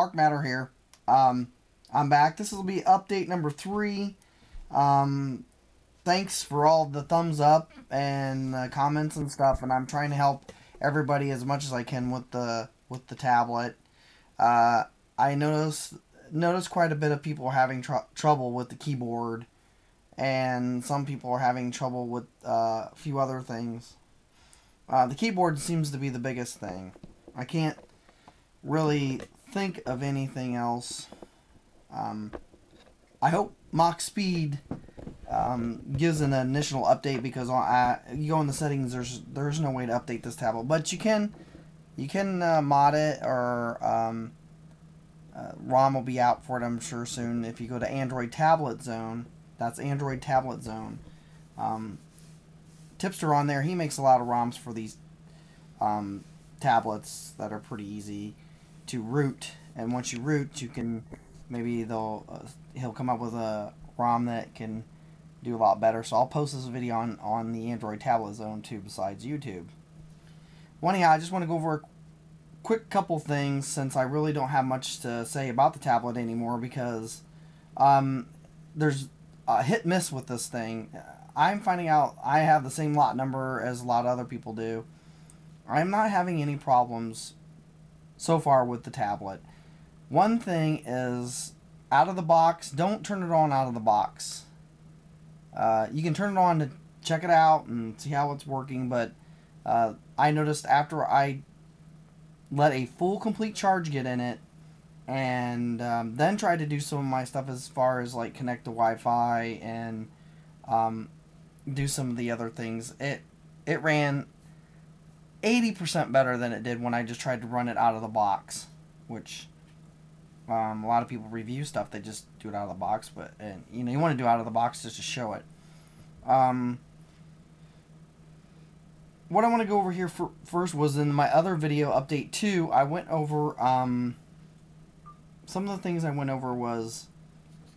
Dark Matter here. I'm back. This will be update number 3. Thanks for all the thumbs up and comments and stuff, and I'm trying to help everybody as much as I can with the tablet. I noticed quite a bit of people are having trouble with the keyboard, and some people are having trouble with a few other things. The keyboard seems to be the biggest thing. I can't really think of anything else. I hope Mach Speed gives an initial update, because you go in the settings, there's no way to update this tablet, but you can mod it, or ROM will be out for it, I'm sure, soon. If you go to Android Tablet Zone, that's Android Tablet Zone. Tipster on there, he makes a lot of ROMs for these tablets that are pretty easy to root, and once you root, you can maybe he'll come up with a ROM that can do a lot better. So I'll post this video on the Android Tablet Zone too, besides YouTube. Well, anyhow, I just want to go over a quick couple things, since I really don't have much to say about the tablet anymore, because there's a hit miss with this thing. I'm finding out I have the same lot number as a lot of other people do. I'm not having any problems so far with the tablet. One thing is, out of the box, don't turn it on out of the box. You can turn it on to check it out and see how it's working, but I noticed after I let a full complete charge get in it, and then tried to do some of my stuff as far as like connect to Wi-Fi and do some of the other things, it ran 80% better than it did when I just tried to run it out of the box, which a lot of people review stuff, they just do it out of the box, but you know, you want to do it out of the box just to show it. What I want to go over here first was, in my other video, update 2, I went over some of the things I went over was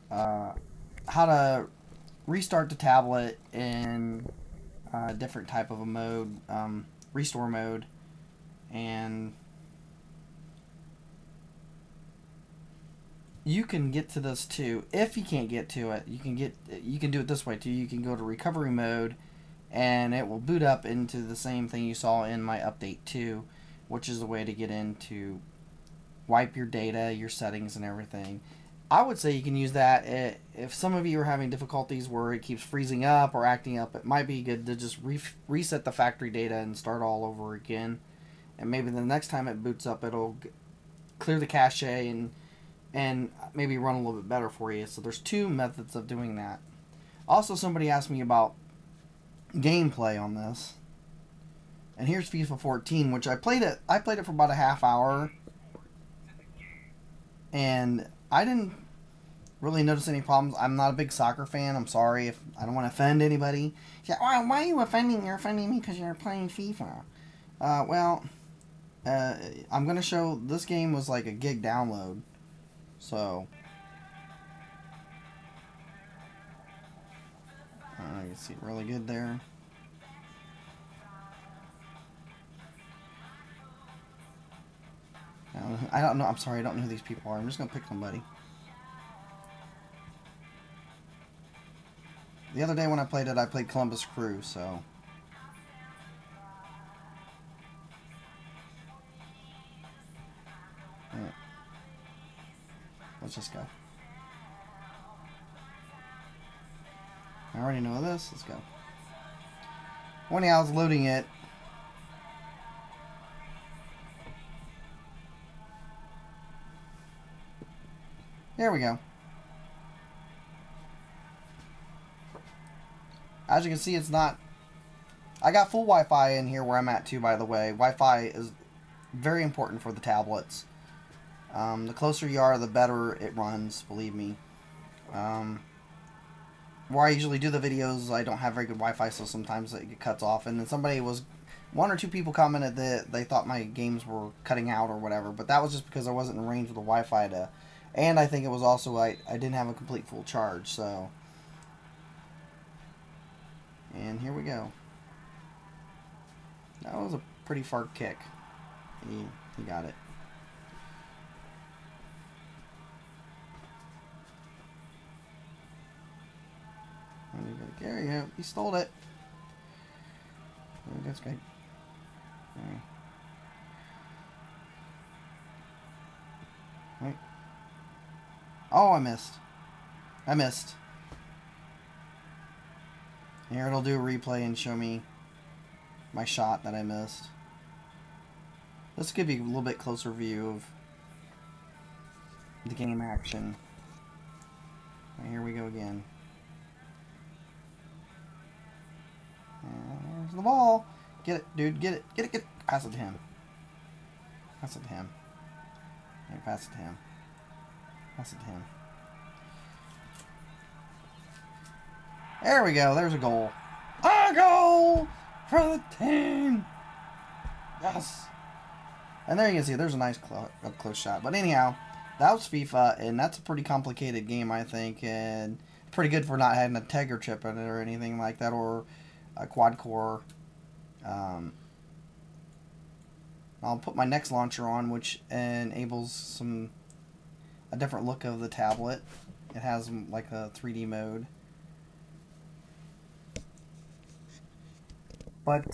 how to restart the tablet in a different type of a mode, restore mode, and you can get to this too. If you can't get to it, you can do it this way too. You can go to recovery mode, and it will boot up into the same thing you saw in my update 2, which is the way to get into wipe your data, your settings, and everything. I would say you can use that if some of you are having difficulties where it keeps freezing up or acting up. It might be good to just reset the factory data and start all over again, and maybe the next time it boots up, it'll clear the cache and maybe run a little bit better for you. So there's 2 methods of doing that. Also, somebody asked me about gameplay on this, and here's FIFA 14, which I played it for about a half hour, and I didn't really notice any problems. I'm not a big soccer fan. I'm sorry if I don't want to offend anybody. Yeah, why are you offending? You're offending me because you're playing FIFA. Well, I'm gonna show this game was like a gig download, so you can see it really good there. I don't know. I'm sorry, I don't know who these people are. I'm just gonna pick somebody. The other day when I played it, I played Columbus Crew, so yeah. Let's just go. I already know this. Let's go. When I was loading it, there we go. As you can see, it's not... I got full Wi-Fi in here where I'm at too, by the way. Wi-Fi is very important for the tablets. The closer you are, the better it runs, believe me. Where I usually do the videos, I don't have very good Wi-Fi, so sometimes it cuts off. And then one or two people commented that they thought my games were cutting out or whatever, but that was just because I wasn't in range with the Wi-Fi to... And I think it was also I didn't have a complete full charge, so... And here we go. That was a pretty far kick. He got it. There you go. He stole it. Oh, that's great. Okay. Right. Oh, I missed. I missed. Here, it'll do a replay and show me my shot that I missed. Let's give you a little bit closer view of the game action. Right, here we go again. There's the ball. Get it, dude. Get it. Get it. Get it. Pass it to him. Pass it to him. Yeah, pass it to him. Pass it to him. There we go. There's a goal. A goal for the team. Yes. And there you can see there's a nice close shot. But anyhow, that was FIFA, and that's a pretty complicated game, I think, and pretty good for not having a Tegra chip in it or anything like that, or a quad core. I'll put my next launcher on, which enables a different look of the tablet. It has like a 3D mode. But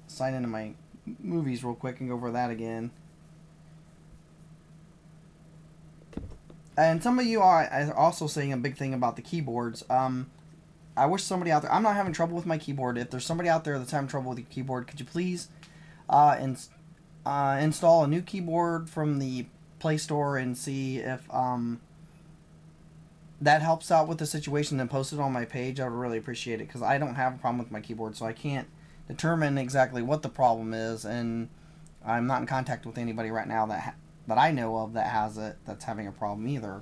sign into my movies real quick and go over that again. And some of you are also saying a big thing about the keyboards. I wish somebody out there... I'm not having trouble with my keyboard. If there's somebody out there that's having trouble with your keyboard, could you please install a new keyboard from the Play Store and see if that helps out with the situation, and post it on my page? I would really appreciate it, because I don't have a problem with my keyboard, so I can't determine exactly what the problem is, and I'm not in contact with anybody right now that I know of that has it, that's having a problem either.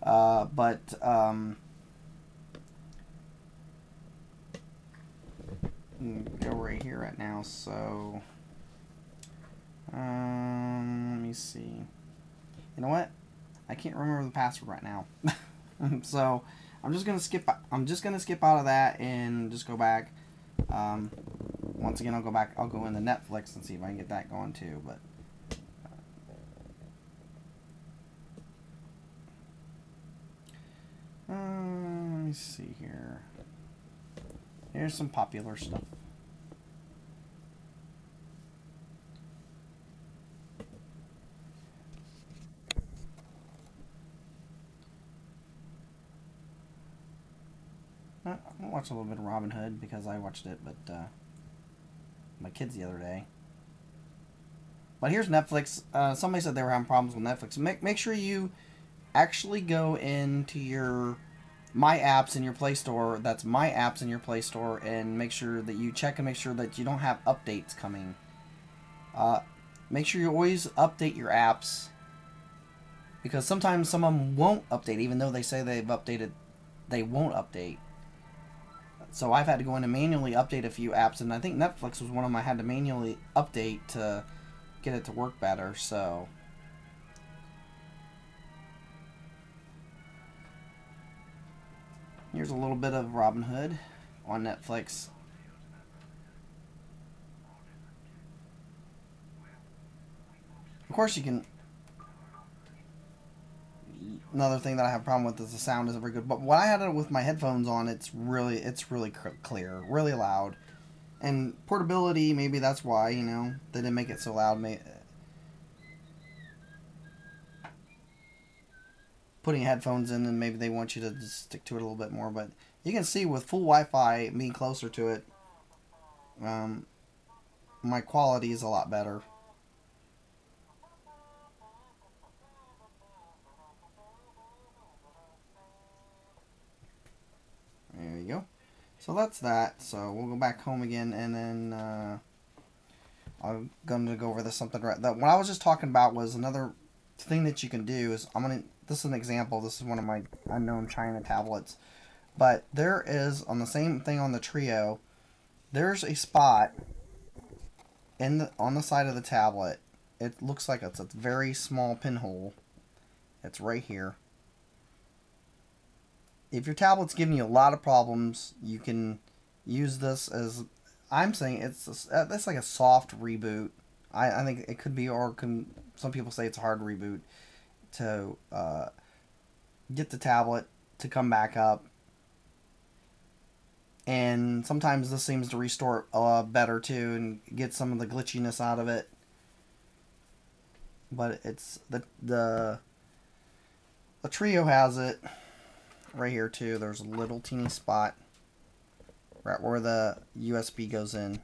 Go right here right now, so let me see. You know what? I can't remember the password right now. So I'm just gonna skip out of that and just go back. Once again, I'll go back. I'll go into Netflix and see if I can get that going too. But let me see here. Here's some popular stuff. I watched a little bit of Robin Hood because I watched it, but my kids the other day. But here's Netflix. Somebody said they were having problems with Netflix. Make sure you actually go into your My Apps in your Play Store. That's My Apps in your Play Store, and make sure that you check and make sure that you don't have updates coming. Make sure you always update your apps, because sometimes some of them won't update, even though they say they've updated. They won't update. So I've had to go in and manually update a few apps, and I think Netflix was one of them I had to manually update to get it to work better. So here's a little bit of Robin Hood on Netflix. Of course, you can. Another thing that I have a problem with is the sound isn't very good. But when I had it with my headphones on, it's really clear, really loud. And portability, maybe that's why, you know, they didn't make it so loud. Putting headphones in, and maybe they want you to just stick to it a little bit more. But you can see with full Wi-Fi, being closer to it, my quality is a lot better. There you go. So that's that. So we'll go back home again, and then I'm going to go over this something. What I was just talking about was another thing that you can do is this is an example. This is one of my unknown China tablets, but there is on the same thing on the Trio. There's a spot on the side of the tablet. It looks like it's a very small pinhole. It's right here. If your tablet's giving you a lot of problems, you can use this as, I'm saying that's like a soft reboot. I think it could be, or some people say it's a hard reboot to get the tablet to come back up. And sometimes this seems to restore better too and get some of the glitchiness out of it. But it's the Trio has it right here too. There's a little teeny spot right where the USB goes in.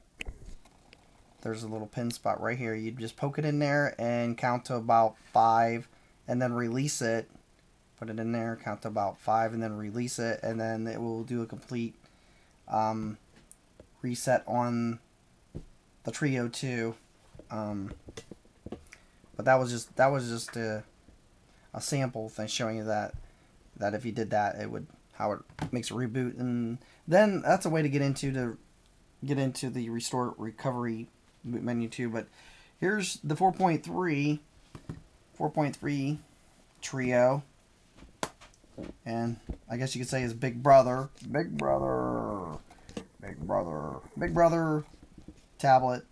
There's a little pin spot right here. You just poke it in there and count to about 5 and then release it. Put it in there, count to about 5 and then release it, and then it will do a complete reset on the Trio 2. But that was just a sample thing showing you that if you did that, it would how it makes a reboot, and then that's a way to get into the restore recovery menu too. But here's the 4.3 Trio, and I guess you could say is big brother tablet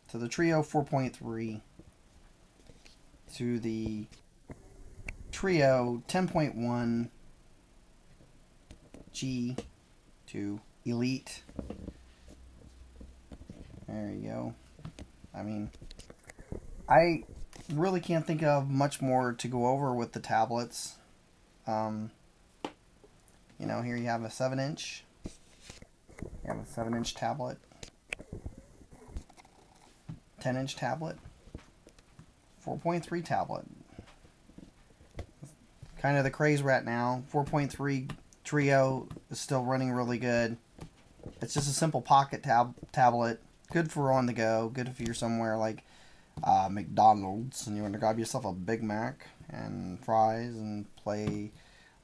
to the Trio 4.3 to the Trio 10.1 G to Elite. There you go. I mean, I really can't think of much more to go over with the tablets. You know, here you have a 7-inch. You have a 7-inch tablet, 10-inch tablet, 4.3 tablet. Kind of the craze right now. 4.3 Trio is still running really good. It's just a simple pocket tablet. Good for on the go. Good if you're somewhere like McDonald's and you want to grab yourself a Big Mac and fries and play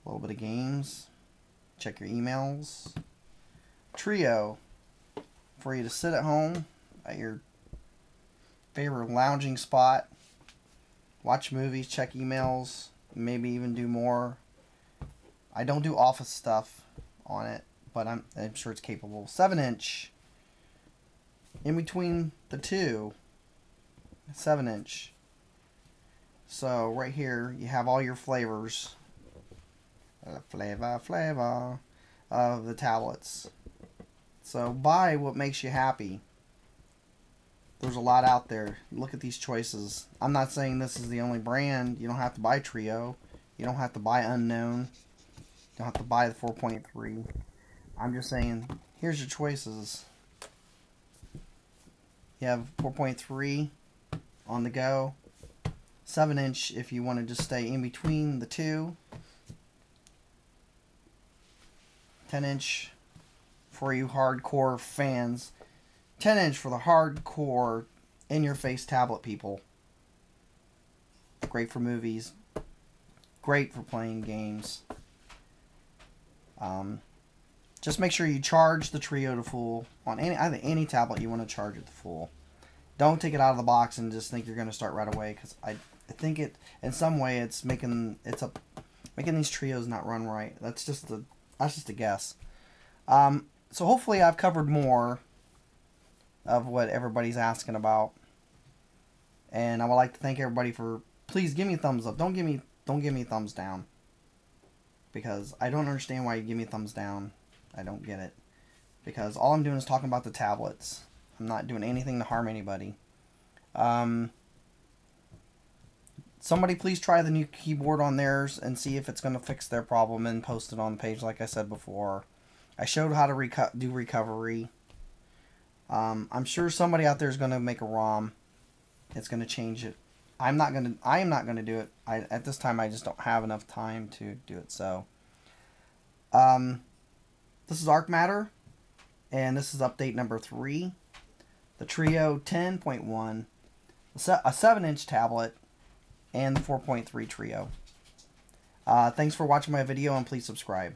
a little bit of games. Check your emails. Trio for you to sit at home at your favorite lounging spot, watch movies, check emails, maybe even do more. I don't do office stuff on it, but I'm sure it's capable. 7-inch in between the two. 7-inch. So right here you have all your flavors. Flavor of the tablets. So buy what makes you happy. There's a lot out there. Look at these choices. I'm not saying this is the only brand. You don't have to buy Trio. You don't have to buy Unknown. You don't have to buy the 4.3. I'm just saying, here's your choices. You have 4.3 on the go. 7-inch if you want to just stay in between the two. 10-inch for you hardcore fans. 10-inch for the hardcore in-your-face tablet people. Great for movies. Great for playing games. Just make sure you charge the Trio to full on any tablet you want to charge it to full. Don't take it out of the box and just think you're going to start right away, because I think it in some way it's making these Trios not run right. That's just a guess. So hopefully I've covered more of what everybody's asking about, and I would like to thank everybody for, please give me a thumbs up. Don't give me a thumbs down, because I don't understand why you give me a thumbs down. I don't get it, because all I'm doing is talking about the tablets. I'm not doing anything to harm anybody. Somebody please try the new keyboard on theirs and see if it's going to fix their problem and post it on the page like I said before. I showed how to do recovery. I'm sure somebody out there is going to make a ROM. It's going to change it. I am not going to do it. At this time I just don't have enough time to do it. So this is Arc Matter, and this is update number 3. The Trio 10.1, a 7-inch tablet, and the 4.3 Trio. Thanks for watching my video, and please subscribe.